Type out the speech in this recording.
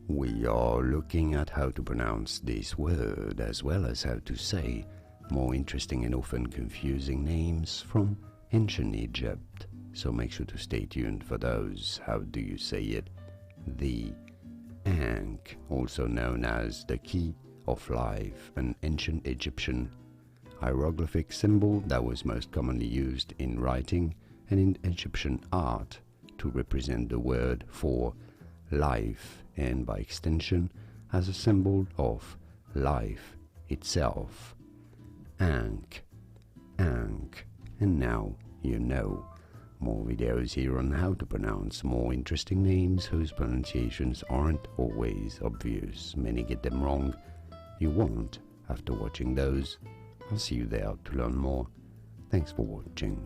We are looking at how to pronounce this word as well as how to say more interesting and often confusing names from ancient Egypt. So make sure to stay tuned for those. How do you say it? The Ankh, also known as the key of life, an ancient Egyptian hieroglyphic symbol that was most commonly used in writing and in Egyptian art to represent the word for life, and by extension as a symbol of life itself. Ankh, Ankh. And now you know. More videos here on how to pronounce more interesting names whose pronunciations aren't always obvious. Many get them wrong. You won't after watching those. I'll see you there to learn more. Thanks for watching.